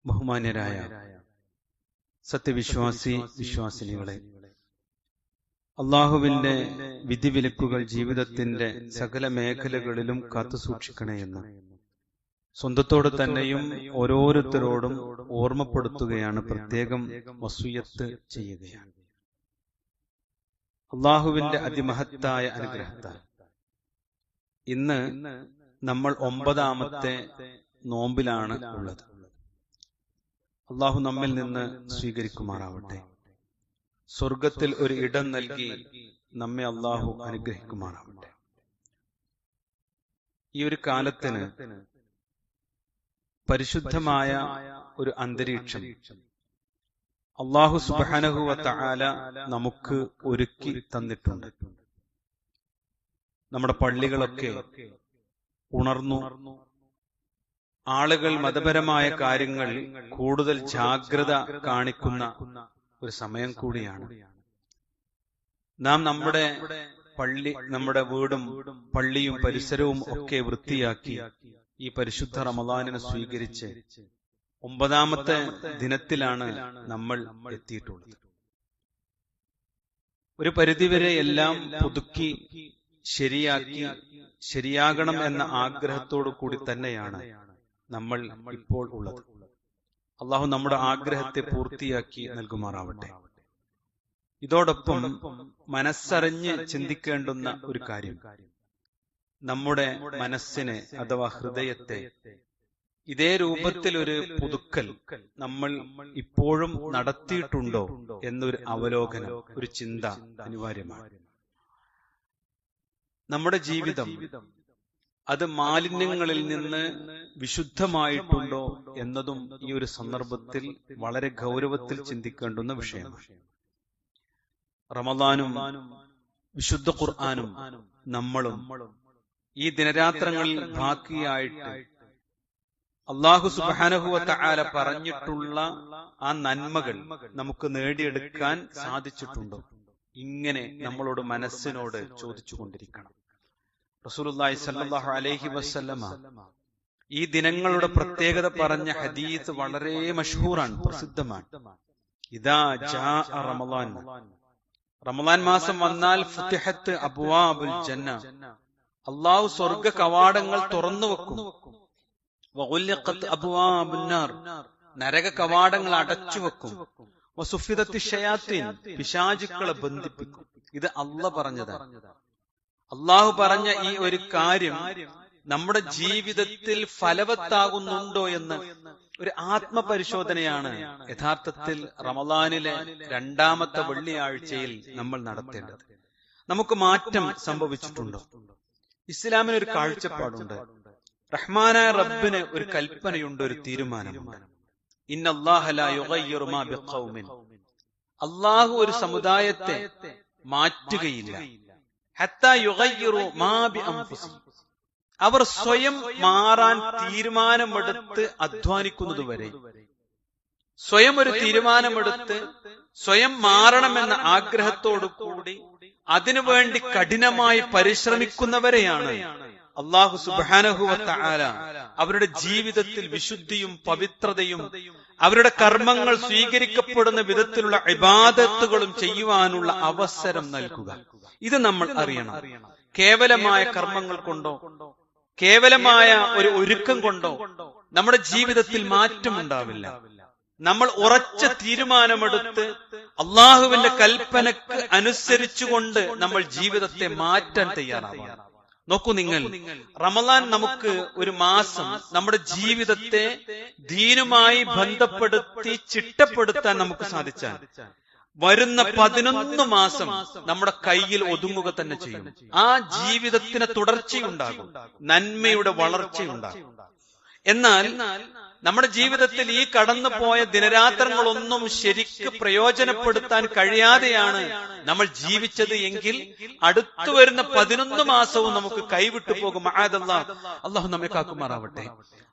ബഹുമാന്യരായ സത്യവിശ്വാസി വിശ്വാസിനികളെ, അള്ളാഹുവിന്റെ വിധിവിലക്കുകൾ ജീവിതത്തിന്റെ സകല മേഖലകളിലും കാത്തുസൂക്ഷിക്കണേയെന്ന് സ്വന്തത്തോട് തന്നെയും ഓരോരുത്തരോടും ഓർമ്മപ്പെടുത്തുകയാണ്, പ്രത്യേകം വസിയ്യത്ത് ചെയ്യുകയാണ്. അള്ളാഹുവിന്റെ അതിമഹത്തായ അനുഗ്രഹത്താൽ ഇന്ന് നമ്മൾ 9ാമത്തെ നോമ്പിലാണ് ഉള്ളത്. അള്ളാഹു നമ്മിൽ നിന്ന് സ്വീകരിക്കുമാറാവട്ടെ. സ്വർഗത്തിൽ ഒരു ഇടം നൽകി നമ്മെ അള്ളാഹു അനുഗ്രഹിക്കുമാറാവട്ടെ. ഈ ഒരു കാലത്തിന് പരിശുദ്ധമായ ഒരു അന്തരീക്ഷം അള്ളാഹു സുബ്ഹാനഹു വ തആല നമുക്ക് ഒരുക്കി തന്നിട്ടുണ്ട്. നമ്മുടെ പള്ളികളൊക്കെ ഉണർന്നു. ആളുകൾ മതപരമായ കാര്യങ്ങൾ കൂടുതൽ ജാഗ്രത കാണിക്കുന്ന ഒരു സമയം കൂടിയാണ്. നാം നമ്മുടെ വീടും പള്ളിയും പരിസരവും ഒക്കെ വൃത്തിയാക്കി ഈ പരിശുദ്ധ റമളാനിനെ സ്വീകരിച്ച് 9ാമത്തെ ദിനത്തിലാണ് നമ്മൾ എത്തിയിട്ടുള്ളത്. ഒരു പരിധിവരെ എല്ലാം പുതുക്കി ശരിയാകണം എന്ന ആഗ്രഹത്തോടു കൂടി തന്നെയാണ് നമ്മൾ ഇപ്പോൾ ഉള്ളത്. അള്ളാഹു നമ്മുടെ ആഗ്രഹത്തെ പൂർത്തിയാക്കി നൽകുമാറാവട്ടെ. ഇതോടൊപ്പം മനസ്സറിഞ്ഞ് ചിന്തിക്കേണ്ടുന്ന ഒരു കാര്യം, നമ്മുടെ മനസ്സിനെ അഥവാ ഹൃദയത്തെ ഇതേ രൂപത്തിൽ ഒരു പുതുക്കൽ നമ്മൾ ഇപ്പോഴും നടത്തിയിട്ടുണ്ടോ എന്നൊരു അവലോകനം, ഒരു ചിന്ത അനിവാര്യമാണ്. നമ്മുടെ ജീവിതം അത് മാലിന്യങ്ങളിൽ നിന്ന് വിശുദ്ധമായിട്ടുണ്ടോ എന്നതും ഈ ഒരു സന്ദർഭത്തിൽ വളരെ ഗൗരവത്തിൽ ചിന്തിക്കേണ്ടുന്ന വിഷയമാണ്. റമളാനും വിശുദ്ധ ഖുർആനും നമ്മളും ഈ ദിനരാത്രങ്ങളിൽ ബാക്കിയായിട്ട് അല്ലാഹു സുബ്ഹാനഹു വ തആല പറഞ്ഞിട്ടുള്ള ആ നന്മകൾ നമുക്ക് നേടിയെടുക്കാൻ സാധിച്ചിട്ടുണ്ടോ? ഇങ്ങനെ നമ്മളോട് മനസ്സിനോട് ചോദിച്ചുകൊണ്ടിരിക്കണം. റസൂലുള്ളാഹി സ്വല്ലല്ലാഹു അലൈഹി വസല്ലമ ഈ ദിനങ്ങളുടെ പ്രത്യേകത പറഞ്ഞ ഹദീസ് വളരെ മഷ്ഹൂറാണ്, പ്രസിദ്ധമാണ്. ഇദാ ജാഅ റമളാൻ, റമളാൻ മാസം വന്നാൽ ഫുതിഹത്ത് അബ്വാബുൽ ജന്ന, അല്ലാഹു സ്വർഗ്ഗ കവാടങ്ങൾ തുറന്നു വെക്കും. വഗുലിഖത് അബ്വാബുൻ നാർ, നരക കവാടങ്ങൾ അടച്ചു വെക്കും. വസുഫിദത്തി ശയാത്തീൻ, പിശാചുക്കളെ ബന്ധിപ്പിക്കും. ഇത് അല്ലാഹു പറഞ്ഞതാണ്. അള്ളാഹു പറഞ്ഞ ഈ ഒരു കാര്യം നമ്മുടെ ജീവിതത്തിൽ ഫലവത്താകുന്നുണ്ടോ എന്ന് ഒരു ആത്മപരിശോധനയാണ് യഥാർത്ഥത്തിൽ റമളാനിലെ 2ാമത്തെ വെള്ളിയാഴ്ചയിൽ നമ്മൾ നടത്തേണ്ടത്. നമുക്ക് മാറ്റം സംഭവിച്ചിട്ടുണ്ടോ? ഇസ്ലാമിന് ഒരു കാഴ്ചപ്പാടുണ്ട്. റഹ്മാനായ റബ്ബിന് ഒരു കൽപ്പനയുണ്ട്, ഒരു തീരുമാനമുണ്ട്. ഇന്നല്ലാഹ ലാ യുഗയ്യിറു മാ ബിഖൗമിൻ, അള്ളാഹു ഒരു സമുദായത്തെ മാറ്റുകയില്ല. ഹത്താ യുഗയ്യിറു മാ ബിഅൻഫുസിഹിം, അവർ സ്വയം മാറാൻ തീരുമാനമെടുത്ത് അധ്വാനിക്കുന്നതുവരെ, സ്വയം ഒരു തീരുമാനമെടുത്ത് സ്വയം മാറണമെന്ന ആഗ്രഹത്തോടു കൂടി അതിനുവേണ്ടി കഠിനമായി പരിശ്രമിക്കുന്നവരെയാണ് അല്ലാഹു സുബ്ഹാനഹു വ തആല അവരുടെ ജീവിതത്തിൽ വിശുദ്ധിയും പവിത്രതയും അവരുടെ കർമ്മങ്ങൾ സ്വീകരിക്കപ്പെടുന്ന വിധത്തിലുള്ള ഇബാദത്തുകളും ചെയ്യുവാനുള്ള അവസരം നൽകുക. ഇത് നമ്മൾ അറിയണം. കേവലമായ കർമ്മങ്ങൾ കൊണ്ടോ കേവലമായ ഒരു ഒരുക്കം കൊണ്ടോ നമ്മുടെ ജീവിതത്തിൽ മാറ്റമുണ്ടാവില്ല. നമ്മൾ ഉറച്ച തീരുമാനമെടുത്ത് അള്ളാഹുവിന്റെ കൽപ്പനക്ക് അനുസരിച്ചുകൊണ്ട് നമ്മൾ ജീവിതത്തെ മാറ്റാൻ തയ്യാറാവണം. നോക്കൂ നിങ്ങൾ, റമളാൻ നമുക്ക് ഒരു മാസം നമ്മുടെ ജീവിതത്തെ ദീനുമായി ബന്ധപ്പെടുത്തി ചിട്ടപ്പെടുത്താൻ നമുക്ക് സാധിച്ചാൽ വരുന്ന 11 മാസം നമ്മുടെ കയ്യിൽ ഒതുങ്ങുക തന്നെ ചെയ്യും. ആ ജീവിതത്തിന് തുടർച്ചയുണ്ടാകും, നന്മയുടെ വളർച്ചയുണ്ടാകും. എന്നാൽ നമ്മുടെ ജീവിതത്തിൽ ഈ കടന്നുപോയ ദിനരാത്രങ്ങളൊന്നും ശരിക്ക് പ്രയോജനപ്പെടുത്താൻ കഴിയാതെയാണ് നമ്മൾ ജീവിച്ചത് എങ്കിൽ അടുത്തു വരുന്ന 11 മാസവും നമുക്ക് കൈവിട്ടു പോകും. അല്ലാഹു നമ്മെ കാക്കുമാറാവട്ടെ.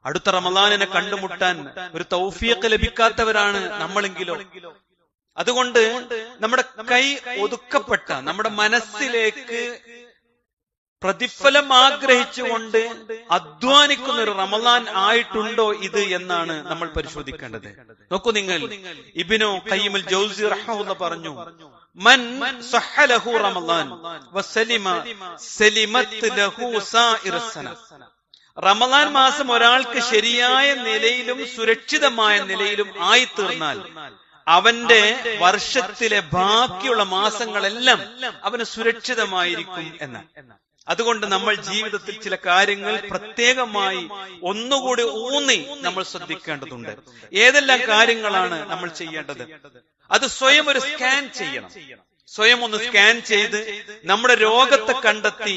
അടുത്ത റമളാനിനെ കണ്ടുമുട്ടാൻ ഒരു തൗഫീഖ് ലഭിക്കാത്തവരാണ് നമ്മളെങ്കിലോ. അതുകൊണ്ട് നമ്മുടെ കൈ ഒതുക്കപ്പെട്ട, നമ്മുടെ മനസ്സിലേക്ക് പ്രതിഫലം ആഗ്രഹിച്ചുകൊണ്ട് അധ്വാനിക്കുന്ന ഒരു റമളാൻ ആയിട്ടുണ്ടോ ഇത് എന്നാണ് നമ്മൾ പരിശോധിക്കേണ്ടത്. നോക്കൂ നിങ്ങൾ, ഇബ്നു ഖയ്യിമുൽ ജൗസി റഹ്മഹുല്ലാഹ് പറഞ്ഞു, മൻ സഹലഹു റമളാൻ വസലിമ സലിമത് ലഹു സായിറസ് സന. റമളാൻ മാസം ഒരാൾക്ക് ശരിയായ നിലയിലും സുരക്ഷിതമായ നിലയിലും ആയിത്തീർന്നാൽ അവന്റെ വർഷത്തിലെ ബാക്കിയുള്ള മാസങ്ങളെല്ലാം അവന് സുരക്ഷിതമായിരിക്കും എന്ന്. അതുകൊണ്ട് നമ്മൾ ജീവിതത്തിൽ ചില കാര്യങ്ങൾ പ്രത്യേകമായി ഒന്നുകൂടി ഊന്നി നമ്മൾ ശ്രദ്ധിക്കേണ്ടതുണ്ട്. ഏതെല്ലാം കാര്യങ്ങളാണ് നമ്മൾ ചെയ്യേണ്ടത്? അത് സ്വയം ഒരു സ്കാൻ ചെയ്യണം. സ്വയം ഒന്ന് സ്കാൻ ചെയ്ത് നമ്മുടെ രോഗത്തെ കണ്ടെത്തി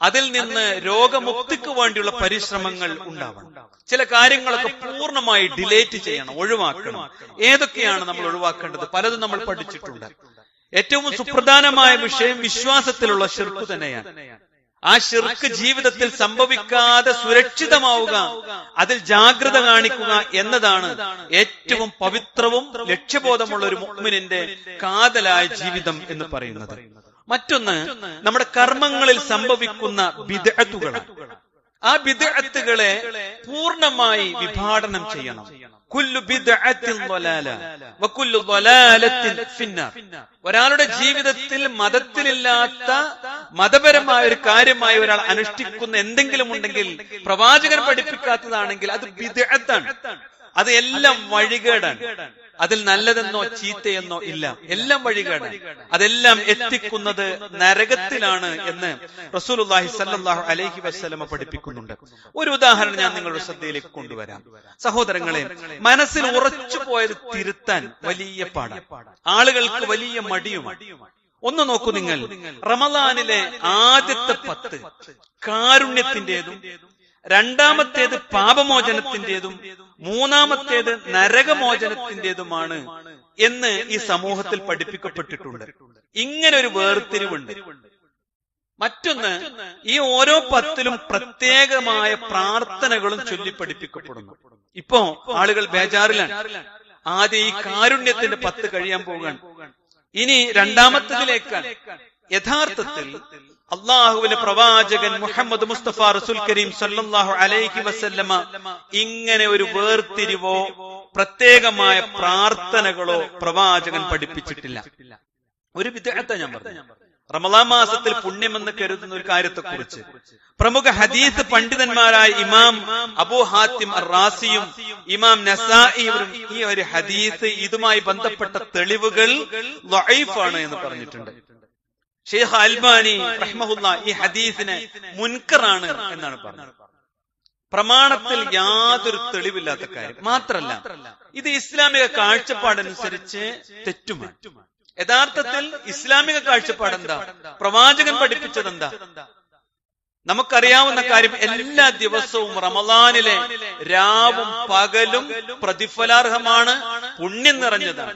അതിൽ നിന്ന് രോഗമുക്തിക്ക് വേണ്ടിയുള്ള പരിശ്രമങ്ങൾ ഉണ്ടാവണം. ചില കാര്യങ്ങളൊക്കെ പൂർണ്ണമായി ഡിലേറ്റ് ചെയ്യണം, ഒഴിവാക്കണം. ഏതൊക്കെയാണ് നമ്മൾ ഒഴിവാക്കേണ്ടത്? പലതും നമ്മൾ പഠിച്ചിട്ടുണ്ട്. ഏറ്റവും സുപ്രധാനമായ വിഷയം വിശ്വാസത്തിലുള്ള ശിർക്ക് തന്നെയാണ്. ആ ശിർക്ക് ജീവിതത്തിൽ സംഭവിക്കാതെ സുരക്ഷിതമാവുക, അതിൽ ജാഗ്രത കാണിക്കുക എന്നതാണ് ഏറ്റവും പവിത്രവും ലക്ഷ്യബോധമുള്ള ഒരു മുഅ്മിനിന്റെ കാതലായ ജീവിതം എന്ന് പറയുന്നത്. മറ്റൊന്ന് നമ്മുടെ കർമ്മങ്ങളിൽ സംഭവിക്കുന്ന ബിദ്അത്തുകളാണ്. ആ ബിദ്അത്തുകളെ പൂർണ്ണമായി വിഭാടനം ചെയ്യണം. കുല്ലു ബിദ്അത്തിൻ ളലാല വകുല്ലു ളലാലത്തിൻ ഫിന്നാർ. ഒരാളുടെ ജീവിതത്തിൽ മതത്തിലില്ലാത്ത മതപരമായ ഒരു കാര്യമായി ഒരാൾ അനുഷ്ഠിക്കുന്ന എന്തെങ്കിലും ഉണ്ടെങ്കിൽ, പ്രവാചകൻ പഠിപ്പിക്കാത്തതാണെങ്കിൽ അത് ബിദ്അത്താണ്. അത് എല്ലാം വഴികേടാണ്. അതിൽ നല്ലതെന്നോ ചീത്തയെന്നോ ഇല്ല, എല്ലാം വഴികേടാണ്. അതെല്ലാം എത്തിക്കുന്നത് നരകത്തിലാണ് എന്ന് റസൂലുള്ളാഹി സ്വല്ലല്ലാഹു അലൈഹി വസല്ലമ പഠിപ്പിക്കുന്നുണ്ട്. ഒരു ഉദാഹരണം ഞാൻ നിങ്ങളുടെ ശ്രദ്ധയിലേക്ക് കൊണ്ടുവരാം. സഹോദരങ്ങളെ, മനസ്സിൽ ഉറച്ചു പോയത് തിരുത്താൻ വലിയ പാടാണ്. ആളുകൾക്ക് വലിയ മടിയുമാണ്. ഒന്ന് നോക്കൂ നിങ്ങൾ, റമളാനിലെ ആദ്യത്തെ 10 കാരുണ്യത്തിന്റേതും, രണ്ടാമത്തേത് പാപമോചനത്തിന്റേതും, മൂന്നാമത്തേത് നരകമോചനത്തിന്റേതുമാണ് എന്ന് ഈ സമൂഹത്തിൽ പഠിപ്പിക്കപ്പെട്ടിട്ടുണ്ട്. ഇങ്ങനെ ഒരു വേർതിരിവുണ്ട്. മറ്റൊന്ന്, ഈ ഓരോ 10ലും പ്രത്യേകമായ പ്രാർത്ഥനകളും ചൊല്ലി പഠിപ്പിക്കപ്പെടുന്നു. ഇപ്പോ ആളുകൾ ബേജാറിലാണ്. ആദ്യം ഈ കാരുണ്യത്തിന്റെ 10 കഴിയാൻ പോകാൻ, ഇനി രണ്ടാമത്തതിലേക്കാണ്. യഥാർത്ഥത്തിൽ അള്ളാഹുവിന്റെ പ്രവാചകൻ മുഹമ്മദ് മുസ്തഫ റസൂൽ കരീം സല്ലല്ലാഹു അലൈഹി വസല്ലമ ഇങ്ങനെ ഒരു വേർതിരിവോ പ്രത്യേകമായ പ്രാർത്ഥനകളോ പ്രവാചകൻ പഠിപ്പിച്ചിട്ടില്ല. ഒരു ബിദ്അത്ത് ഞാൻ പറഞ്ഞു. റമളാൻ മാസത്തിൽ പുണ്യമെന്ന് കരുതുന്ന ഒരു കാര്യത്തെക്കുറിച്ച് പ്രമുഖ ഹദീസ് പണ്ഡിതന്മാരായ ഇമാം അബൂ ഹാത്തിം അർ-റാസിയും ഇമാം നസായിയും ഈ ഒരു ഹദീസ് ഇതുമായി ബന്ധപ്പെട്ട തെളിവുകൾ ദഈഫാണ് എന്ന് പറഞ്ഞിട്ടുണ്ട്. ഷെയ്ഖ് അൽബാനി റഹ്മഹുല്ലാഹ് ഈ ഹദീസിനെ മുൻകറാണ് എന്നാണ് പറഞ്ഞത്. പ്രമാണത്തിൽ യാതൊരു തെളിവില്ലാത്ത കാര്യം. മാത്രല്ല, ഇത് ഇസ്ലാമിക കാഴ്ചപ്പാടനുസരിച്ച് തെറ്റുമാണ്. യഥാർത്ഥത്തിൽ ഇസ്ലാമിക കാഴ്ചപ്പാട് എന്താ? പ്രവാചകൻ പഠിപ്പിച്ചത് എന്താ? നമുക്കറിയാവുന്ന കാര്യം, എല്ലാ ദിവസവും റമളാനിലെ രാവും പകലും പ്രതിഫലാർഹമാണ്, പുണ്യം നിറഞ്ഞതാണ്.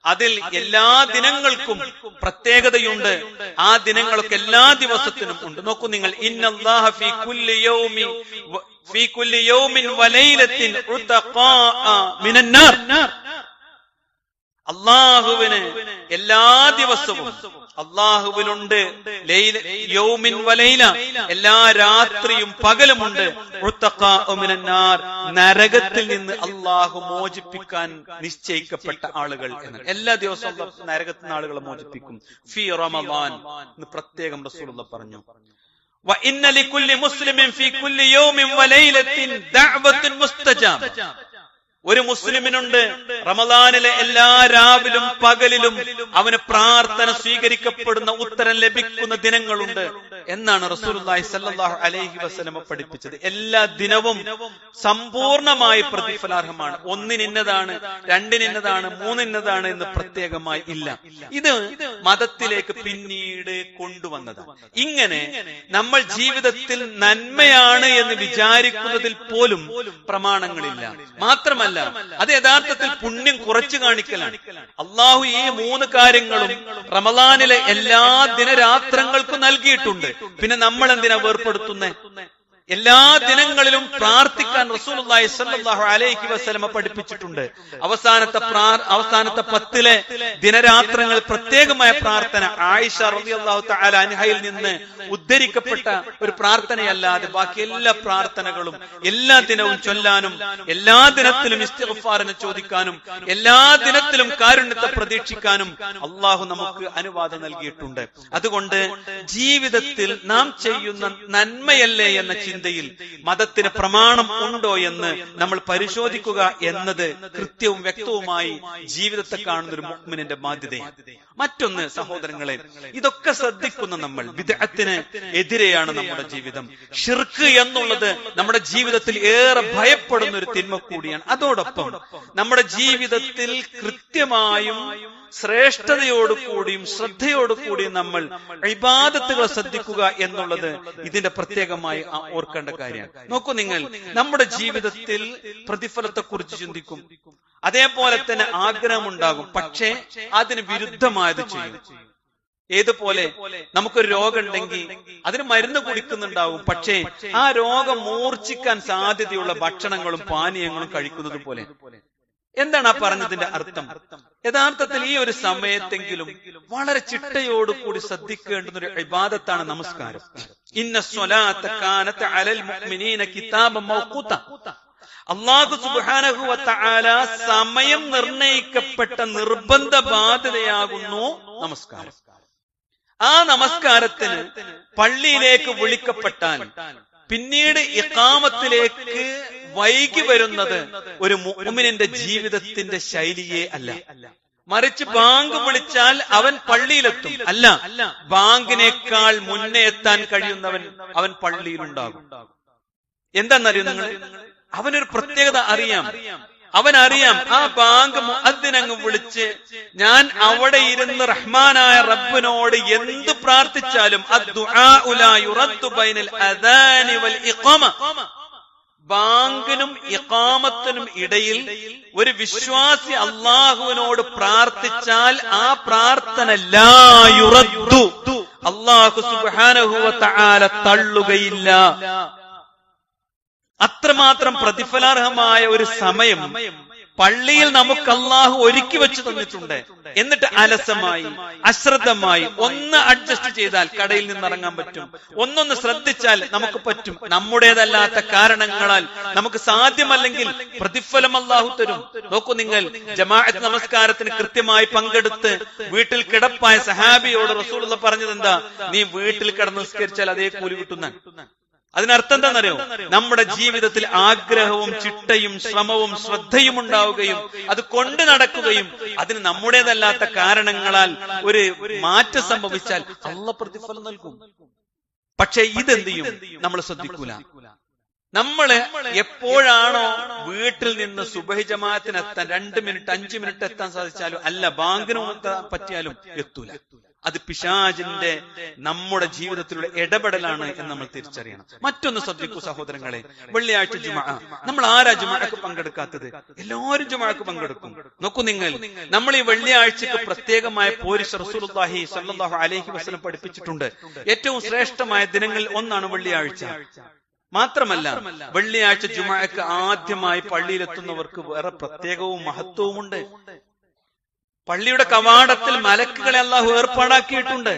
അതിൽ എല്ലാ ദിനങ്ങൾക്കും പ്രത്യേകതയുണ്ട്. ആ ദിനങ്ങളൊക്കെ എല്ലാ ദിവസത്തിനും ഉണ്ട്. നോക്കൂ നിങ്ങൾ, ഇന്നല്ലാഹ ഫീ കുല്ലി യൗമിൻ വലൈലത്തിൻ ഉതഖാഅ മിനന്നാർ. അല്ലാഹുവിന് എല്ലാ ദിവസവും അല്ലാഹുവിലുണ്ട് യൗമിൻ വലൈല, എല്ലാ രാത്രിയും പകലുമുണ്ട് ഉതഖാഅ മിനന്നാർ, നരകത്തിൽ നിന്ന് അല്ലാഹു മോചിപ്പിക്കാൻ നിശ്ചയിക്കപ്പെട്ട ആളുകൾ എന്ന്. എല്ലാ ദിവസവും നരകത്തിൽ നിന്ന് ആളുകളെ മോചിപ്പിക്കും. ഫീ റമളാൻ എന്ന് പ്രത്യേകം റസൂലുള്ളാഹി പറഞ്ഞു. വ ഇന്ന ലികുല്ലി മുസ്ലിമിൻ ഫീ കുല്ലി യൗമിൻ വലൈലത്തിൻ ദഅവത്തുൻ മുസ്തജാബ. ഒരു മുസ്ലിമിനുണ്ട് റമളാനിലെ എല്ലാ രാവിലും പകലിലും അവന് പ്രാർത്ഥന സ്വീകരിക്കപ്പെടുന്ന, ഉത്തരം ലഭിക്കുന്ന ദിനങ്ങളുണ്ട് എന്നാണ് റസൂലുള്ളാഹി സ്വല്ലല്ലാഹു അലൈഹി വസല്ലമ പഠിപ്പിച്ചത്. എല്ലാ ദിനവും സമ്പൂർണമായി പ്രതിഫലാർഹമാണ്. 1 ഇന്നതാണ്, 2 ഇന്നതാണ്, 3 ഇന്നതാണ് എന്ന് പ്രത്യേകമായി ഇല്ല. ഇത് മതത്തിലേക്ക് പിന്നീട് കൊണ്ടുവന്നതാണ്. ഇങ്ങനെ നമ്മൾ ജീവിതത്തിൽ നന്മയാണ് എന്ന് വിചാരിക്കുന്നതിൽ പോലും പ്രമാണങ്ങളില്ല. മാത്രമല്ല, അത് യഥാർത്ഥത്തിൽ പുണ്യം കുറച്ചു കാണിക്കലാണ്. അള്ളാഹു ഈ 3 കാര്യങ്ങളും റമളാനിലെ എല്ലാ ദിനരാത്രങ്ങൾക്കും നൽകിയിട്ടുണ്ട്. പിന്നെ നമ്മൾ എന്തിനാ വേർപ്പെടുത്തുന്നേ? എല്ലാ ദിനങ്ങളിലും പ്രാർത്ഥിക്കാൻ റസൂലുള്ളാഹി സ്വല്ലല്ലാഹു അലൈഹി വസല്ലമ പഠിപ്പിച്ചിട്ടുണ്ട്. അവസാനത്തെ 10 ദിനരാത്രങ്ങൾ പ്രത്യേകമായ പ്രാർത്ഥന ആയിഷ റളിയല്ലാഹു തആല അൻഹയിൽ നിന്ന് ഉദ്ധരിക്കപ്പെട്ട ഒരു പ്രാർത്ഥനയല്ലാതെ ബാക്കി എല്ലാ പ്രാർത്ഥനകളും എല്ലാ ദിനവും ചൊല്ലാനും എല്ലാ ദിനത്തിലും ഇസ്തിഗ്ഫാറിനെ ചോദിക്കാനും എല്ലാ ദിനത്തിലും കാരുണ്യത്തെ പ്രതീക്ഷിക്കാനും അള്ളാഹു നമുക്ക് അനുവാദം നൽകിയിട്ടുണ്ട്. അതുകൊണ്ട് ജീവിതത്തിൽ നാം ചെയ്യുന്ന നന്മയല്ലേ എന്ന ചിന്തയിൽ മതത്തിന് പ്രമാണം ഉണ്ടോ എന്ന് നമ്മൾ പരിശോധിക്കുക എന്നത് കൃത്യവും വ്യക്തവുമായി ജീവിതത്തെ കാണുന്ന ഒരു മുഅ്മിനിന്റെ ബാധ്യതയാണ്. മറ്റൊന്ന് സഹോദരങ്ങളെ, ഇതൊക്കെ ശ്രദ്ധിക്കുന്ന നമ്മൾ ബിദ്അത്തിന് എതിരെയാണ് നമ്മുടെ ജീവിതം. ഷിർക്ക് എന്നുള്ളത് നമ്മുടെ ജീവിതത്തിൽ ഏറെ ഭയപ്പെടുന്ന ഒരു തിന്മ കൂടിയാണ്. അതോടൊപ്പം നമ്മുടെ ജീവിതത്തിൽ കൃത്യമായും ശ്രേഷ്ഠതയോടുകൂടിയും ശ്രദ്ധയോടുകൂടിയും നമ്മൾ ഇബാദത്തുകളെ ശ്രദ്ധിക്കുക എന്നുള്ളത് ഇതിന്റെ പ്രത്യേകമായി ഓർക്കേണ്ട കാര്യമാണ്. നോക്കൂ, നിങ്ങൾ നമ്മുടെ ജീവിതത്തിൽ പ്രതിഫലത്തെ കുറിച്ച് ചിന്തിക്കും, അതേപോലെ തന്നെ ആഗ്രഹമുണ്ടാകും, പക്ഷേ അതിന് വിരുദ്ധമായത് ചെയ്യും. ഏതുപോലെ നമുക്കൊരു രോഗം ഉണ്ടെങ്കിൽ അതിന് മരുന്ന് കുടിക്കുന്നുണ്ടാവും, പക്ഷേ ആ രോഗം മൂർച്ഛിക്കാൻ സാധ്യതയുള്ള ഭക്ഷണങ്ങളും പാനീയങ്ങളും കഴിക്കുന്നത് പോലെ. എന്താണ് ആ പറഞ്ഞതിന്റെ അർത്ഥം? യഥാർത്ഥത്തിൽ ഈ ഒരു സമയത്തെങ്കിലും വളരെ ചിട്ടയോടുകൂടി ശ്രദ്ധിക്കേണ്ടുന്ന ഒരു ഇബാദത്താണ് നമസ്കാരം. ഇന്ന സ്വലാത്ത കാനത അലൽ മുഅ്മിനീന കിതാബൻ മൗഖൂത. അല്ലാഹു സുബ്ഹാനഹു വ തആല സമയം നിർണയിക്കപ്പെട്ട നിർബന്ധ ബാധ്യതയാകുന്നു നമസ്കാരം. ആ നമസ്കാരത്തിന് പള്ളിയിലേക്ക് വിളിക്കപ്പെട്ടാൽ പിന്നീട് ഇഖാമത്തിലേക്ക് വൈകി വരുന്നത് ഒരു മുഅ്മിനിന്റെ ജീവിതത്തിന്റെ ശൈലിയെ അല്ല. മറിച്ച് ബാങ്ക് വിളിച്ചാൽ അവൻ പള്ളിയിലെത്തും. അല്ല, ബാങ്കിനേക്കാൾ മുന്നേ എത്താൻ കഴിയുന്നവൻ അവൻ പള്ളിയിലുണ്ടാകും. എന്താണെന്നറിയോ നിങ്ങൾ? അവനൊരു പ്രത്യേകത അറിയാം. അവനറിയാം ആ ബാങ്ക് മുഅദ്ദിനങ്ങ് വിളിച്ച് ഞാൻ അവിടെ ഇരുന്ന് റഹ്മാനായ റബ്ബിനോട് എന്ത് പ്രാർത്ഥിച്ചാലും അദ്ദുആഉ ലാ യുറദ്ദു ബൈനൽ അദാനി വൽ ഇഖാമ. ബാങ്കിനും ഇഖാമത്തിനും ഇടയിൽ ഒരു വിശ്വാസി അല്ലാഹുവിനോട് പ്രാർത്ഥിച്ചാൽ ആ പ്രാർത്ഥന ലാ യുറദ്ദു, അല്ലാഹു സുബ്ഹാനഹു വ തആല തള്ളുകയില്ല. അത്രമാത്രം പ്രതിഫലാർഹമായ ഒരു സമയം പള്ളിയിൽ നമുക്ക് അല്ലാഹു ഒരുക്കി വെച്ച് തന്നിട്ടുണ്ട്. എന്നിട്ട് അലസമായി അശ്രദ്ധമായി ഒന്ന് അഡ്ജസ്റ്റ് ചെയ്താൽ കടയിൽ നിന്നിറങ്ങാൻ പറ്റും, ഒന്നൊന്ന് ശ്രദ്ധിച്ചാൽ നമുക്ക് പറ്റും. നമ്മുടേതല്ലാത്ത കാരണങ്ങളാൽ നമുക്ക് സാധ്യമല്ലെങ്കിൽ പ്രതിഫലം അല്ലാഹു തരും. നോക്കൂ, നിങ്ങൾ ജമാഅത്ത് നമസ്കാരത്തിന് കൃത്യമായി പങ്കെടുത്ത് വീട്ടിൽ കിടപ്പായ സഹാബിയോട് റസൂലുള്ളാഹി പറഞ്ഞത് എന്താ? നീ വീട്ടിൽ കിടന്ന് നിസ്കരിച്ചാൽ അതേ കൂലി കിട്ടുന്ന. അതിനർത്ഥം എന്താണെന്നറിയോ? നമ്മുടെ ജീവിതത്തിൽ ആഗ്രഹവും ചിട്ടയും ശ്രമവും ശ്രദ്ധയും ഉണ്ടാവുകയും അത് കൊണ്ടു നടക്കുകയും അതിന് നമ്മുടേതല്ലാത്ത കാരണങ്ങളാൽ ഒരു മാറ്റം സംഭവിച്ചാൽ അല്ലാഹു പ്രതിഫലം നൽകും. പക്ഷെ ഇതെന്ത് ചെയ്യും? നമ്മൾ ശ്രദ്ധിക്കൂല. നമ്മള് എപ്പോഴാണോ വീട്ടിൽ നിന്ന് സുബഹി ജമാഅത്തിന് എത്താൻ 2 മിനിറ്റ് 5 മിനിറ്റ് എത്താൻ സാധിച്ചാലും അല്ല, ബാങ്കിന് പറ്റിയാലും എത്തൂല. അത് പിശാചിന്റെ നമ്മുടെ ജീവിതത്തിലുള്ള ഇടപെടലാണ് എന്ന് നമ്മൾ തിരിച്ചറിയണം. മറ്റൊന്ന് ശ്രദ്ധിക്കൂ സഹോദരങ്ങളെ, വെള്ളിയാഴ്ച ജുമുഅ. നമ്മൾ ആരാ ജുമുഅക്ക് പങ്കെടുക്കാത്തത്? എല്ലാവരും ജുമുഅക്ക് പങ്കെടുക്കും. നോക്കൂ നിങ്ങൾ, നമ്മൾ ഈ വെള്ളിയാഴ്ചക്ക് പ്രത്യേകമായ പോരിശ് റസൂലുള്ളാഹി സ്വല്ലല്ലാഹു അലൈഹി വസല്ലം പഠിപ്പിച്ചിട്ടുണ്ട്. ഏറ്റവും ശ്രേഷ്ഠമായ ദിനങ്ങളിൽ ഒന്നാണ് വെള്ളിയാഴ്ച. മാത്രമല്ല, വെള്ളിയാഴ്ച ജുമുഅക്ക് ആദ്യമായി പള്ളിയിലെത്തുന്നവർക്ക് വേറെ പ്രത്യേകവും മഹത്വവുമുണ്ട്. പള്ളിയുടെ കവാടത്തിൽ മലക്കുകളെ അല്ലാഹു ഏർപ്പാടാക്കിയിട്ടുണ്ട്.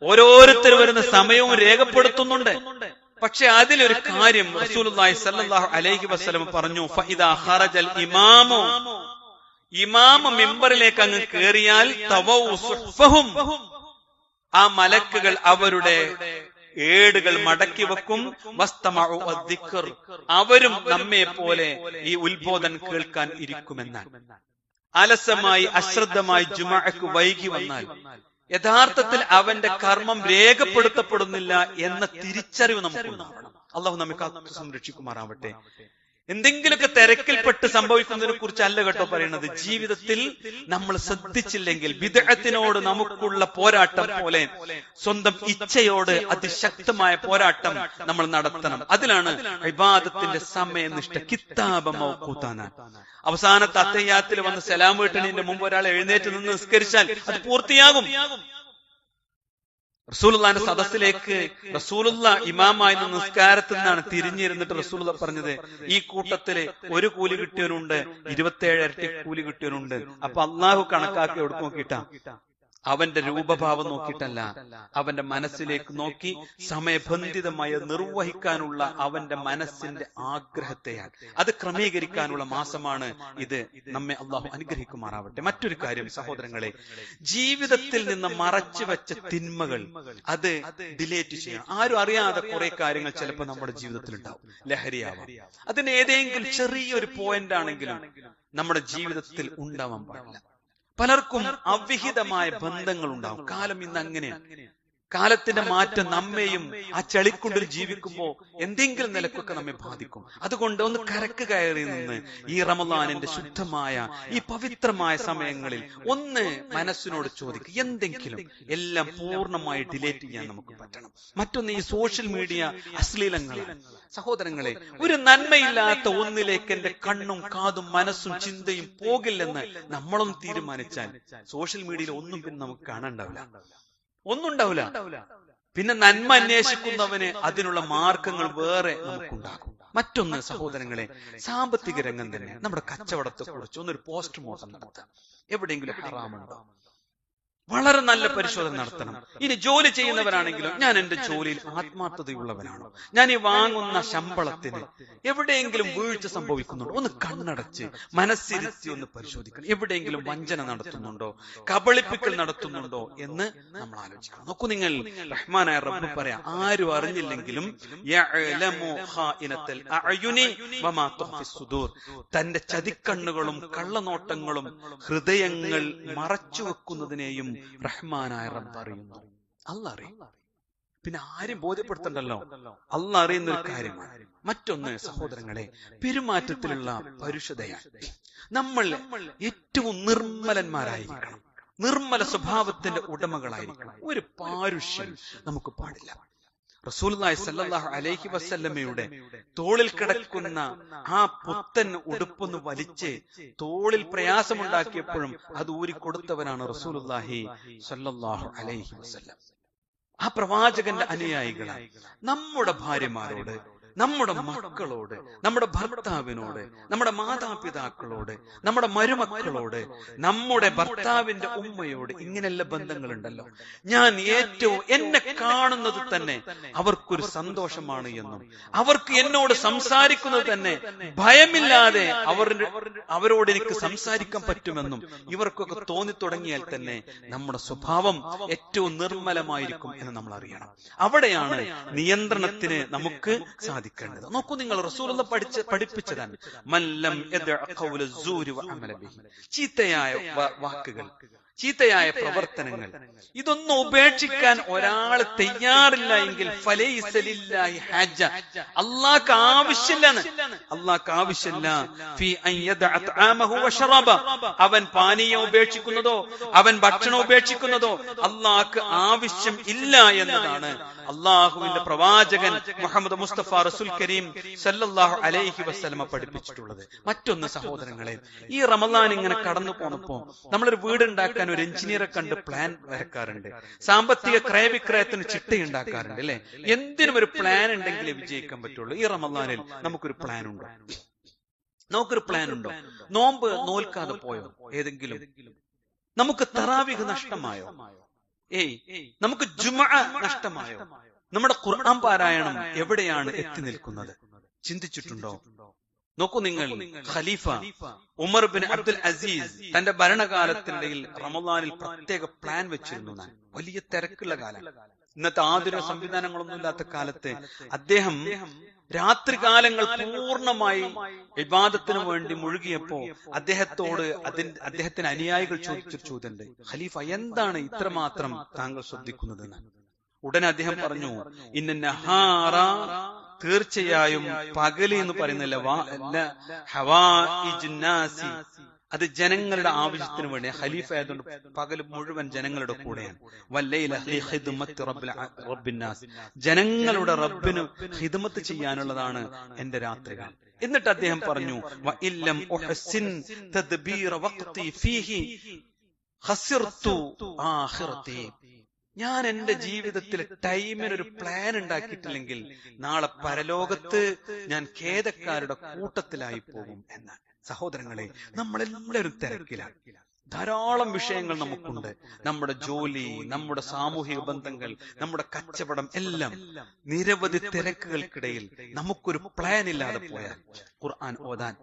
ഓരോരുത്തർ വരുന്ന സമയവും രേഖപ്പെടുത്തുന്നുണ്ട്. പക്ഷെ അതിലൊരു കാര്യം റസൂലുള്ളാഹി സ്വല്ലല്ലാഹു അലൈഹി വസല്ലം പറഞ്ഞു, ഫഇദാ ഖറജൽ ഇമാമു, ഇമാം മിമ്പറിലേക്ക് അങ്ങ് കേറിയാൽ തവൗ സുഹ്ഫഹും, ആ മലക്കുകൾ അവരുടെ ഏടുകൾ മടക്കി വെക്കും. വസ്തമഉ അദ്ദിക്ർ, അവരും നമ്മെ പോലെ ഈ ഉത്ബോധനം കേൾക്കാൻ ഇരിക്കുമെന്നാണ്. അലസമായി അശ്രദ്ധമായി ജുമുഅക്ക് വൈകി വന്നാൽ യഥാർത്ഥത്തിൽ അവന്റെ കർമ്മം രേഖപ്പെടുത്തപ്പെടുന്നില്ല എന്ന തിരിച്ചറിവ് നമുക്കുണ്ടാവണം. അല്ലാഹു നമ്മെ കാത്തു സംരക്ഷിക്കുമാറാവട്ടെ. എന്തെങ്കിലുമൊക്കെ തിരക്കിൽപ്പെട്ട് സംഭവിക്കുന്നതിനെ കുറിച്ച് അല്ല കേട്ടോ പറയുന്നത്. ജീവിതത്തിൽ നമ്മൾ ശ്രദ്ധിച്ചില്ലെങ്കിൽ ബിദ്അത്തിനോട് നമുക്കുള്ള പോരാട്ടം പോലെ സ്വന്തം ഇച്ഛയോട് അതിശക്തമായ പോരാട്ടം നമ്മൾ നടത്തണം. അതിലാണ് ഇബാദത്തിന്റെ സമയനിഷ്ഠ. കിതാബ മൗഖൂതാന. അവസാനത്തെ അത്തഹിയ്യാത്തിൽ വന്ന് സലാം വീട്ടുന്നതിന്റെ മുമ്പ് ഒരാൾ എഴുന്നേറ്റ് നിന്ന് നിസ്കരിച്ചാൽ അത് പൂർത്തിയാകും. റസൂലുള്ളാഹിന്റെ സദസ്സിലേക്ക് റസൂലുള്ള ഇമാമായി നിസ്കാരത്തിൽ നിന്നാണ് തിരിഞ്ഞിരുന്നിട്ട് റസൂലുള്ള പറഞ്ഞത്, ഈ കൂട്ടത്തില് ഒരു കൂലി കിട്ടിയവനുണ്ട്, 27 ഇരട്ടി കൂലി കിട്ടിയവനുണ്ട്. അപ്പൊ അള്ളാഹു കണക്കാക്കി എവിടെ നോക്കിയിട്ടാ? അവന്റെ രൂപഭാവം നോക്കിയിട്ടല്ല, അവന്റെ മനസ്സിലേക്ക് നോക്കി സമയബന്ധിതമായി നിർവഹിക്കാനുള്ള അവന്റെ മനസ്സിന്റെ ആഗ്രഹത്തെയാണ്. അത് ക്രമീകരിക്കാനുള്ള മാസമാണ് ഇത്. നമ്മെ അള്ളാഹു അനുഗ്രഹിക്കുമാറാവട്ടെ. മറ്റൊരു കാര്യം സഹോദരങ്ങളെ, ജീവിതത്തിൽ നിന്ന് മറച്ചു വെച്ച തിന്മകൾ അത് ഡിലേറ്റ് ചെയ്യണം. ആരും അറിയാതെ കുറെ കാര്യങ്ങൾ ചിലപ്പോൾ നമ്മുടെ ജീവിതത്തിൽ ഉണ്ടാവും. ലഹരിയാവാം, അതിന് ഏതെങ്കിലും ചെറിയൊരു പോയിന്റ് ആണെങ്കിലും നമ്മുടെ ജീവിതത്തിൽ ഉണ്ടാവാൻ പാടില്ല. പലർക്കും അവിഹിതമായ ബന്ധങ്ങൾ ഉണ്ടാവും. കാലം ഇന്ന് അങ്ങനെയാണ്. കാലത്തിന്റെ മാറ്റം നമ്മെയും ആ ചളിക്കുണ്ടിൽ ജീവിക്കുമ്പോൾ എന്തെങ്കിലും നിലക്കൊക്കെ നമ്മെ ബാധിക്കും. അതുകൊണ്ട് ഒന്ന് കരക്ക് കയറി നിന്ന് ഈ റമളാനിന്റെ ശുദ്ധമായ ഈ പവിത്രമായ സമയങ്ങളിൽ ഒന്ന് മനസ്സിനോട് ചോദിക്കുക, എന്തെങ്കിലും എല്ലാം പൂർണ്ണമായി ഡിലേറ്റ് ചെയ്യാൻ നമുക്ക് പറ്റണം. മറ്റൊന്ന്, ഈ സോഷ്യൽ മീഡിയ അശ്ലീലങ്ങളാണ്. സഹോദരങ്ങളെ, ഒരു നന്മയില്ലാത്ത ഒന്നിലേക്ക് എന്റെ കണ്ണും കാതും മനസ്സും ചിന്തയും പോകില്ലെന്ന് നമ്മളൊന്ന് തീരുമാനിച്ചാൽ സോഷ്യൽ മീഡിയയിൽ ഒന്നും പിന്നെ നമുക്ക് കാണാണ്ടാവില്ല, ഒന്നും ഉണ്ടാവില്ല. പിന്നെ നന്മ അന്വേഷിക്കുന്നവന് അതിനുള്ള മാർഗങ്ങൾ വേറെ നമുക്കുണ്ടാകും. മറ്റൊന്ന് സഹോദരങ്ങളെ, സാമ്പത്തിക രംഗം തന്നെ. നമ്മുടെ കച്ചവടത്തെ കുറിച്ച് ഒന്നൊരു പോസ്റ്റ്മോർട്ടം നടത്താം. എവിടെയെങ്കിലും ഹറാമുണ്ടോ? വളരെ നല്ല പരിശോധന നടത്തണം. ഇനി ജോലി ചെയ്യുന്നവരാണെങ്കിലും, ഞാൻ എന്റെ ജോലിയിൽ ആത്മാർത്ഥതയുള്ളവനാണോ? ഞാൻ ഈ വാങ്ങുന്ന ശമ്പളത്തിന് എവിടെയെങ്കിലും വീഴ്ച സംഭവിക്കുന്നുണ്ടോ? ഒന്ന് കണ്ണടച്ച് മനസ്സിരുത്തി ഒന്ന് പരിശോധിക്കണം. എവിടെയെങ്കിലും വഞ്ചന നടത്തുന്നുണ്ടോ, കബളിപ്പിക്കൽ നടത്തുന്നുണ്ടോ എന്ന് നമ്മൾ ആലോചിക്കണം. നോക്കൂ നിങ്ങൾ, റഹ്മാനായ റബ്ബ് പറയാ, ആരും അറിഞ്ഞില്ലെങ്കിലും തന്റെ ചതിക്കണ്ണുകളും കള്ളനോട്ടങ്ങളും ഹൃദയങ്ങൾ മറച്ചു വെക്കുന്നതിനെയും റഹ്മാനായ റബ്ബ് അറിയുന്നു. അല്ലാഹ് അറിയും. പിന്നെ ആരും ബോധ്യപ്പെടുത്തണ്ടല്ലോ, അല്ലാഹ് അറിയുന്ന ഒരു കാര്യമാണ്. മറ്റൊന്ന് സഹോദരങ്ങളെ, പെരുമാറ്റത്തിലുള്ള പരുഷതയാണ്. നമ്മൾ ഏറ്റവും നിർമ്മലന്മാരായിരിക്കണം, നിർമ്മല സ്വഭാവത്തിന്റെ ഉടമകളായിരിക്കണം. ഒരു പാരുഷ്യം നമുക്ക് പാടില്ല. റസൂലുള്ളാഹി സ്വല്ലല്ലാഹു അലൈഹി വസല്ലമയുടെ തോളിൽ കിടക്കുന്ന ആ പുത്തൻ ഉടുപ്പൊന്ന് വലിച്ച് തോളിൽ പ്രയാസമുണ്ടാക്കിയപ്പോഴും അത് ഊരിക്കൊടുത്തവനാണ് റസൂലുള്ളാഹി സ്വല്ലല്ലാഹു അലൈഹി വസല്ലം. ആ പ്രവാചകന്റെ അനുയായികളായി നമ്മുടെ ഭാര്യമാരോട്, നമ്മുടെ മക്കളോട്, നമ്മുടെ ഭർത്താവിനോട്, നമ്മുടെ മാതാപിതാക്കളോട്, നമ്മുടെ മരുമക്കളോട്, നമ്മുടെ ഭർത്താവിന്റെ ഉമ്മയോട് ഇങ്ങനെയുള്ള ബന്ധങ്ങളുണ്ടല്ലോ. ഞാൻ ഏറ്റവും എന്നെ കാണുന്നത് തന്നെ അവർക്കൊരു സന്തോഷമാണ് എന്നും, അവർക്ക് എന്നോട് സംസാരിക്കുന്നത് തന്നെ ഭയമില്ലാതെ അവരോട് എനിക്ക് സംസാരിക്കാൻ പറ്റുമെന്നും ഇവർക്കൊക്കെ തോന്നി തുടങ്ങിയാൽ തന്നെ നമ്മുടെ സ്വഭാവം ഏറ്റവും നിർമ്മലമായിരിക്കും എന്ന് നമ്മൾ അറിയണം. അവിടെയാണ് നിയന്ത്രണത്തിന് നമുക്ക് സാധിക്കേണ്ടത്. നോക്കൂ നിങ്ങൾ, റസൂലുള്ള പഠിപ്പിച്ചതാണ് മല്ലം ഖൗല സൂരി വ അമല ബിഹി. ചീത്തയായ വാക്കുകൾ, ചീത്തയായ പ്രവർത്തനങ്ങൾ, ഇതൊന്നും ഉപേക്ഷിക്കാൻ ഒരാൾ തയ്യാറില്ല എങ്കിൽ ഫലൈസ ലില്ലാഹി ഹജ്ജ, അല്ലാഹുക്ക് ആവശ്യമില്ലെന്ന്. അല്ലാഹുക്ക് ആവശ്യമില്ല ഫീ അൻ യദഅ തആമഹു വശറബ, അവൻ പാനീയം ഉപേക്ഷിക്കുന്നതോ അവൻ ഭക്ഷണം ഉപേക്ഷിക്കുന്നതോ അല്ലാഹുക്ക് ആവശ്യം ഇല്ല എന്നതാണ് അള്ളാഹുവിന്റെ പ്രവാചകൻ മുഹമ്മദ് മുസ്തഫ റസൂൽ കരീം സല്ലല്ലാഹു അലൈഹി വസല്ലമ പഠിപ്പിച്ചിട്ടുള്ളത്. മറ്റൊന്ന് സഹോദരങ്ങളെ, ഈ റമളാൻ ഇങ്ങനെ കടന്നു പോന്നപ്പോ നമ്മളൊരു വീടുണ്ടാക്കാൻ ഒരു എഞ്ചിനീയറെ കണ്ട് പ്ലാൻ വരക്കാറുണ്ട്. സാമ്പത്തിക ക്രയവിക്രയത്തിന് ചിട്ടയുണ്ടാക്കാറുണ്ട് അല്ലെ? എന്തിനും ഒരു പ്ലാൻ ഉണ്ടെങ്കിലേ വിജയിക്കാൻ പറ്റുള്ളൂ. ഈ റമളാനിൽ നമുക്കൊരു പ്ലാൻ ഉണ്ടോ? നമുക്കൊരു പ്ലാൻ ഉണ്ടോ? നോമ്പ് നോൽക്കാതെ പോയോ ഏതെങ്കിലും? നമുക്ക് തറാവീഹ് നഷ്ടമായോ? നമുക്ക് ജുമുഅ നഷ്ടമായോ? നമ്മുടെ ഖുർആൻ പാരായണം എവിടെയാണ് എത്തി നിൽക്കുന്നത്? ചിന്തിച്ചിട്ടുണ്ടോ? നോക്കൂ നിങ്ങൾ, ഖലീഫ ഉമർ ബിൻ അബ്ദുൽ അസീസ് തന്റെ ഭരണകാലത്തിനിടയിൽ റമളാനിൽ പ്രത്യേക പ്ലാൻ വെച്ചിരുന്നു. വലിയ തിരക്കുള്ള കാലം, ഇന്നത്തെ ആധുനിക സംവിധാനങ്ങളൊന്നും ഇല്ലാത്ത കാലത്ത് അദ്ദേഹം രാത്രികാലങ്ങൾ പൂർണ്ണമായി ഇബാദത്തിന് വേണ്ടി മുഴുകിയപ്പോ അദ്ദേഹത്തിന് അനുയായികൾ ചോദിച്ചൊരു ചോദ്യമുണ്ട്, ഖലീഫ എന്താണ് ഇത്രമാത്രം താങ്കൾ ശ്രദ്ധിക്കുന്നതെന്ന്. ഉടനെ അദ്ദേഹം പറഞ്ഞു, ഇന്ന നഹാറ, തീർച്ചയായും പകല് എന്ന് പറയുന്നില്ല, അത് ജനങ്ങളുടെ ആവശ്യത്തിന് വേണ്ടി. ഖലീഫ ആയതുകൊണ്ട് പകല് മുഴുവൻ ജനങ്ങളുടെ കൂടെയാണ്. ജനങ്ങളുടെ റബ്ബിന് ഖിദ്മത്ത് ചെയ്യാനുള്ളതാണ് എന്റെ രാത്രികൾ. എന്നിട്ട് അദ്ദേഹം പറഞ്ഞു, ഞാൻ എന്റെ ജീവിതത്തിൽ ടൈമിനൊരു പ്ലാൻ ഉണ്ടാക്കിയിട്ടില്ലെങ്കിൽ നാളെ പരലോകത്ത് ഞാൻ ഖേദക്കാരുടെ കൂട്ടത്തിലായി പോകും എന്നാണ്. സഹോദരങ്ങളെ, നമ്മളെല്ലാവരും തിരക്കിലാണ്. ധാരാളം വിഷയങ്ങൾ നമുക്കുണ്ട്. നമ്മുടെ ജോലി, നമ്മുടെ സാമൂഹിക ബന്ധങ്ങൾ, നമ്മുടെ കച്ചവടം എല്ലാം നിരവധി തിരക്കുകൾക്കിടയിൽ നമുക്കൊരു പ്ലാൻ ഇല്ലാതെ പോയാൽ ഖുർആൻ ഓതാൻ,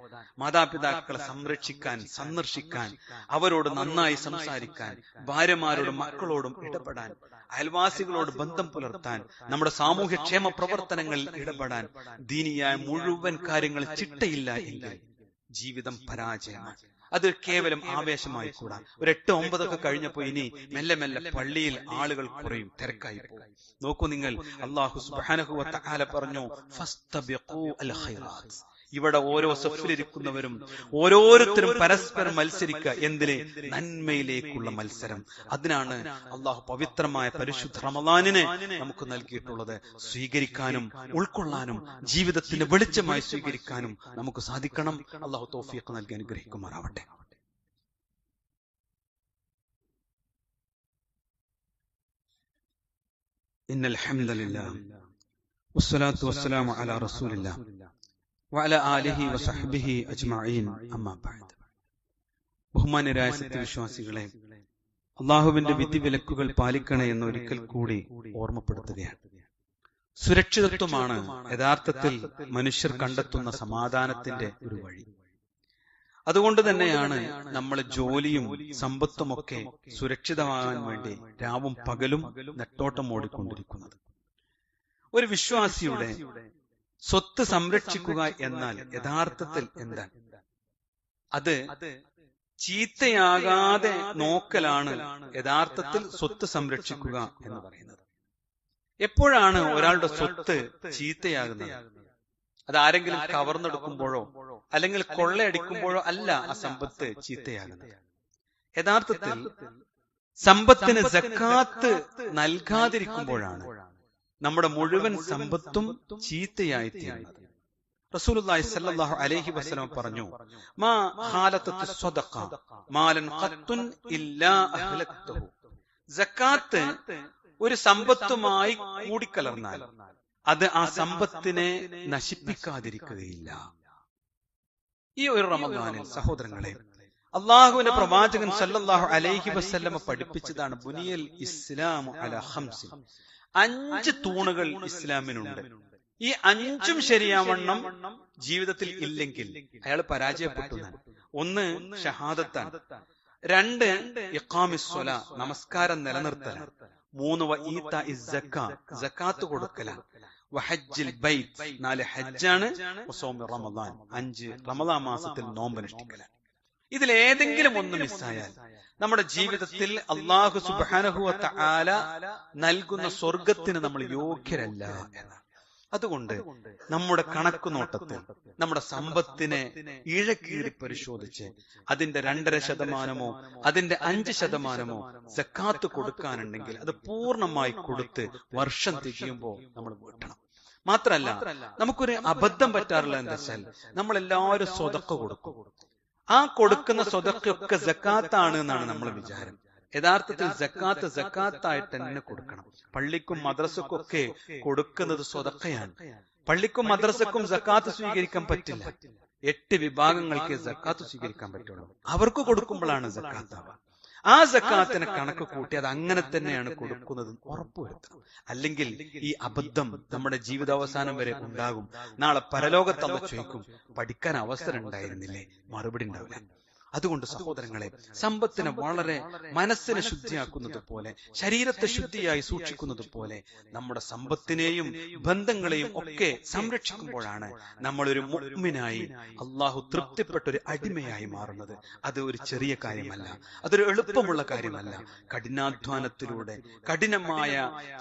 മാതാപിതാക്കളെ സംരക്ഷിക്കാൻ, സന്ദർശിക്കാൻ, അവരോട് നന്നായി സംസാരിക്കാൻ, ഭാര്യമാരോടും മക്കളോടും ഇടപെടാൻ, അയൽവാസികളോട് ബന്ധം പുലർത്താൻ, നമ്മുടെ സാമൂഹ്യക്ഷേമ പ്രവർത്തനങ്ങളിൽ ഇടപെടാൻ, ദീനിയായ മുഴുവൻ കാര്യങ്ങൾ ചിട്ടയില്ല എങ്കിൽ ജീവിതം പരാജയമാണ്. അത് കേവലം ആവേശമായി കൂടാ. ഒരു 8-9 കഴിഞ്ഞപ്പോ ഇനി മെല്ലെ മെല്ലെ പള്ളിയിൽ ആളുകൾ കുറയും, തിരക്കായി പോകും. നോക്കൂ നിങ്ങൾ, അല്ലാഹു സുബ്ഹാനഹു വ തആല പറഞ്ഞു, ഫസ്തബിഖൂ അൽ ഖൈറാത്ത്. ഇവിടെ ഓരോ സഫിലിരിക്കുന്നവരും ഓരോരുത്തരും പരസ്പരം മത്സരിക്കുക. എന്തിന്? നന്മയിലേക്കുള്ള മത്സരം. അതിനാണ് അള്ളാഹു പവിത്രമായ പരിശുദ്ധ റമളാനിനെ നമുക്ക് നൽകിയിട്ടുള്ളത്. സ്വീകരിക്കാനും ഉൾക്കൊള്ളാനും ജീവിതത്തിന് വെളിച്ചമായി സ്വീകരിക്കാനും നമുക്ക് സാധിക്കണം. അള്ളാഹു തൗഫീഖ് നൽകി അനുഗ്രഹിക്കുമാറാവട്ടെ. ഇന്നൽ ഹംദലില്ലാഹ് വസ്സലാത്തു വസ്സലാമു അലാ റസൂലില്ലാഹ് വഅലാ ആലിഹി വസഹ്ബിഹി അജ്മഈൻ. അമ്മാ ബഅദ്. ബഹുമാന്യരായ സത്യവിശ്വാസികളെ, അള്ളാഹുവിന്റെ വിധിവിലക്കുകൾ പാലിക്കണേ എന്ന് ഒരിക്കൽ കൂടി ഓർമ്മപ്പെടുത്തുകയാണ്. സുരക്ഷിതത്വമാണ് യഥാർത്ഥത്തിൽ മനുഷ്യർ കണ്ടെത്തുന്ന സമാധാനത്തിന്റെ ഒരു വഴി. അതുകൊണ്ട് തന്നെയാണ് നമ്മൾ ജോലിയും സമ്പത്തുമൊക്കെ സുരക്ഷിതമാകാൻ വേണ്ടി രാവും പകലും നെട്ടോട്ടം ഓടിക്കൊണ്ടിരിക്കുന്നത്. ഒരു വിശ്വാസിയുടെ സ്വത്ത് സംരക്ഷിക്കുക എന്നാൽ യഥാർത്ഥത്തിൽ എന്താണ്? അത് ചീത്തയാകാതെ നോക്കലാണ് യഥാർത്ഥത്തിൽ സ്വത്ത് സംരക്ഷിക്കുക എന്ന് പറയുന്നത്. എപ്പോഴാണ് ഒരാളുടെ സ്വത്ത് ചീത്തയാകുന്നത്? അത് ആരെങ്കിലും കവർന്നെടുക്കുമ്പോഴോ അല്ലെങ്കിൽ കൊള്ളയടിക്കുമ്പോഴോ അല്ല ആ സമ്പത്ത് ചീത്തയാകുന്നത്. യഥാർത്ഥത്തിൽ സമ്പത്തിന് സക്കാത്ത് നൽകാതിരിക്കുമ്പോഴാണ് നമ്മുടെ മുഴുവൻ സമ്പത്തും ചീത്തയായി തീരുന്നത്. റസൂലുള്ളാഹി സ്വല്ലല്ലാഹു അലൈഹി വസല്ലം പറഞ്ഞു, മാ ഖാലത്തു സ്വദഖ മാലൻ ഖത്തുൻ ഇല്ലാ അഹ്ലക്തഹു. സക്കാത്ത് ഒരു സമ്പത്തുമായി കൂടിക്കലർന്നാൽ അത് ആ സമ്പത്തിനെ നശിപ്പിക്കാതിരിക്കുകയില്ല. ഈ ഒരു റമദാനിൽ സഹോദരങ്ങളെ, അള്ളാഹുവിന്റെ പ്രവാചകൻ സല്ലല്ലാഹു അലൈഹി വസല്ലം പഠിപ്പിച്ചതാണ്, ബുനിയൽ ഇസ്ലാമു അലാ ഖംസിൻ. 5 തൂണുകൾ ഇസ്ലാമിനുണ്ട്. ഈ 5ഉം ശരിയാവണ്ണം ജീവിതത്തിൽ ഇല്ലെങ്കിൽ അയാൾ പരാജയപ്പെട്ടു. 1 ഷഹാദത്താണ്, 2 ഇഖാമിസ് സ്വലാ നമസ്കാരം നിലനിർത്തലാണ്, 3 വഈതാഇസ് സക്കാ സക്കാത്ത് കൊടുക്കലാണ്, വഹജ്ജിൽ ബൈത്ത് 4 ഹജ്ജാണ്, വസൗമി റമദാൻ 5 റമദാൻ മാസത്തിൽ നോമ്പനുഷ്ഠിക്കലാണ്. ഇതിലേതെങ്കിലും ഒന്ന് മിസ്സായാൽ നമ്മുടെ ജീവിതത്തിൽ അല്ലാഹു സുബ്ഹാനഹു വ തആല നൽകുന്ന സ്വർഗത്തിന് നമ്മൾ യോഗ്യരല്ല എന്നാണ്. അതുകൊണ്ട് നമ്മുടെ കണക്കുനോട്ടത്തിൽ നമ്മുടെ സമ്പത്തിനെ ഇഴകീറി പരിശോധിച്ച് അതിന്റെ 2.5% അതിന്റെ 5% സക്കാത്ത് കൊടുക്കാനുണ്ടെങ്കിൽ അത് പൂർണ്ണമായി കൊടുത്ത് വർഷം തികയുമ്പോൾ നമ്മൾ വീട്ടണം. മാത്രല്ല, നമുക്കൊരു അബദ്ധം പറ്റാറുള്ള എന്താ വെച്ചാൽ നമ്മളെല്ലാവരും സ്വതക്ക കൊടുക്കും. ആ കൊടുക്കുന്ന സ്വതക്കൊക്കെ സക്കാത്താണ് എന്നാണ് നമ്മളെ വിചാരം. യഥാർത്ഥത്തിൽ സക്കാത്തായിട്ട് തന്നെ കൊടുക്കണം. പള്ളിക്കും മദ്രസക്കും ഒക്കെ കൊടുക്കുന്നത് സ്വതക്കയാണ്. പള്ളിക്കും മദ്രസക്കും സക്കാത്ത് സ്വീകരിക്കാൻ പറ്റില്ല. 8 വിഭാഗങ്ങൾക്ക് സക്കാത്ത് സ്വീകരിക്കാൻ പറ്റുള്ളൂ. അവർക്ക് കൊടുക്കുമ്പോഴാണ് സക്കാത്താവുക. ആ സക്കാത്തിനെ കണക്ക് കൂട്ടി അത് അങ്ങനെ തന്നെയാണ് കൊടുക്കുന്നത് ഉറപ്പുവരുത്തണം. അല്ലെങ്കിൽ ഈ അബദ്ധം നമ്മുടെ ജീവിതാവസാനം വരെ ഉണ്ടാകും. നാളെ പരലോകത്ത് അല്ലാഹു ചോദിക്കും, പഠിക്കാൻ അവസരം ഉണ്ടായിരുന്നില്ലേ? മറുപടി ഉണ്ടാവില്ല. അതുകൊണ്ട് സഹോദരങ്ങളെ, സമ്പത്തിനെ വളരെ മനസ്സിനെ ശുദ്ധിയാക്കുന്നത് പോലെ, ശരീരത്തെ ശുദ്ധിയായി സൂക്ഷിക്കുന്നത് പോലെ നമ്മുടെ സമ്പത്തിനെയും ബന്ധങ്ങളെയും ഒക്കെ സംരക്ഷിക്കുമ്പോഴാണ് നമ്മളൊരു മുഅ്മിനായി അള്ളാഹു തൃപ്തിപ്പെട്ട ഒരു അടിമയായി മാറുന്നത്. അത് ഒരു ചെറിയ കാര്യമല്ല, അതൊരു എളുപ്പമുള്ള കാര്യമല്ല. കഠിനാധ്വാനത്തിലൂടെ, കഠിനമായ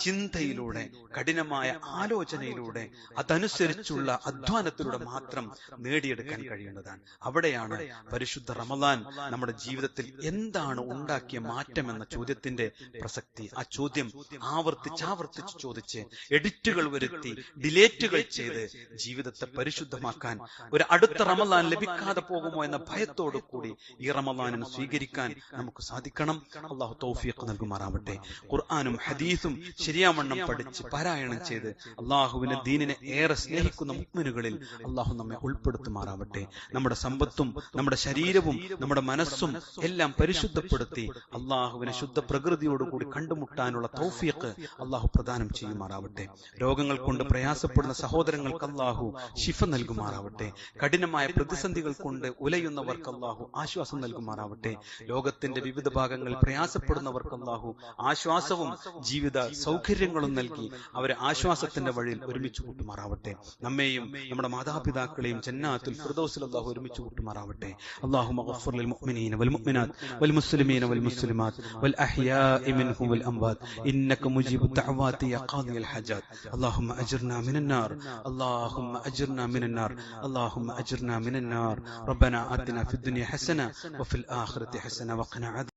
ചിന്തയിലൂടെ, കഠിനമായ ആലോചനയിലൂടെ, അതനുസരിച്ചുള്ള അധ്വാനത്തിലൂടെ മാത്രം നേടിയെടുക്കാൻ കഴിയുന്നതാണ്. അവിടെയാണ് പരിശുദ്ധ റമളാൻ റമദാൻ നമ്മുടെ ജീവിതത്തിൽ എന്താണ് ഉണ്ടാക്കിയ മാറ്റം എന്ന ചോദ്യത്തിന്റെ പ്രസക്തി. ആ ചോദ്യം ആവർത്തിച്ച് ചോദിച്ച് എഡിറ്റുകൾ വരുത്തി ഡിലേറ്റുകൾ ചെയ്ത് ജീവിതത്തെ പരിശുദ്ധമാക്കാൻ, ഒരു അടുത്ത റമദാൻ ലഭിക്കാതെ പോകുമോ എന്ന ഭയത്തോടു കൂടി ഈ റമദാനിനെ സ്വീകരിക്കാൻ നമുക്ക് സാധിക്കണം. അള്ളാഹു തൗഫീഖ് നൽകുമാറാവട്ടെ. ഖുർആനും ഹദീസും ശരിയാവണ്ണം പഠിച്ച് പാരായണം ചെയ്ത് അള്ളാഹുവിന്റെ ദീനിനെ ഏറെ സ്നേഹിക്കുന്ന മുഅ്മിനുകളിൽ അള്ളാഹു നമ്മെ ഉൾപ്പെടുത്തുമാറാവട്ടെ. നമ്മുടെ സമ്പത്തും നമ്മുടെ ശരീരവും നമ്മുടെ മനസ്സും എല്ലാം പരിശുദ്ധപ്പെടുത്തി അള്ളാഹുവിനെ ശുദ്ധ പ്രകൃതിയോടുകൂടി കണ്ടുമുട്ടാനുള്ള തൗഫീഖ് അള്ളാഹു പ്രദാനം ചെയ്യുമാറാവട്ടെ. രോഗങ്ങൾ കൊണ്ട് പ്രയാസപ്പെടുന്ന സഹോദരങ്ങൾക്ക് അള്ളാഹു ശിഫ നൽകുമാറാവട്ടെ. കഠിനമായ പ്രതിസന്ധികൾ കൊണ്ട് ഉലയുന്നവർക്ക് അള്ളാഹു ആശ്വാസം നൽകുമാറാവട്ടെ. ലോകത്തിന്റെ വിവിധ ഭാഗങ്ങളിൽ പ്രയാസപ്പെടുന്നവർക്ക് അള്ളാഹു ആശ്വാസവും ജീവിത സൗകര്യങ്ങളും നൽകി അവരെ ആശ്വാസത്തിന്റെ വഴിയിൽ ഒരുമിച്ച് കൂട്ടുമാറാവട്ടെ. നമ്മെയും നമ്മുടെ മാതാപിതാക്കളെയും ജന്നാത്തുൽ ഫിർദൗസിൽ അള്ളാഹു ഒരുമിച്ച് കൂട്ടുമാറാവട്ടെ. അല്ലാഹുമ്മ ഗഫിർ ലിൽ മുഅ്മിനീന വൽ മുഅ്മിനാത്ത് വൽ മുസ്ലിമീന വൽ മുസ്ലിമാത്ത് വൽ അഹ്യാഇ മിൻഹും വൽ അംവാത് ഇന്നക മുജീബുദ് ദഅവാതി യാ ഖാദിയൽ ഹജാത്. അല്ലാഹുമ്മ അജിർനാ മിനൻ നാർ اللهم أجرنا من النار اللهم أجرنا من النار ربنا آتنا في الدنيا حسنة وفي الآخرة حسنة وقنا عذاب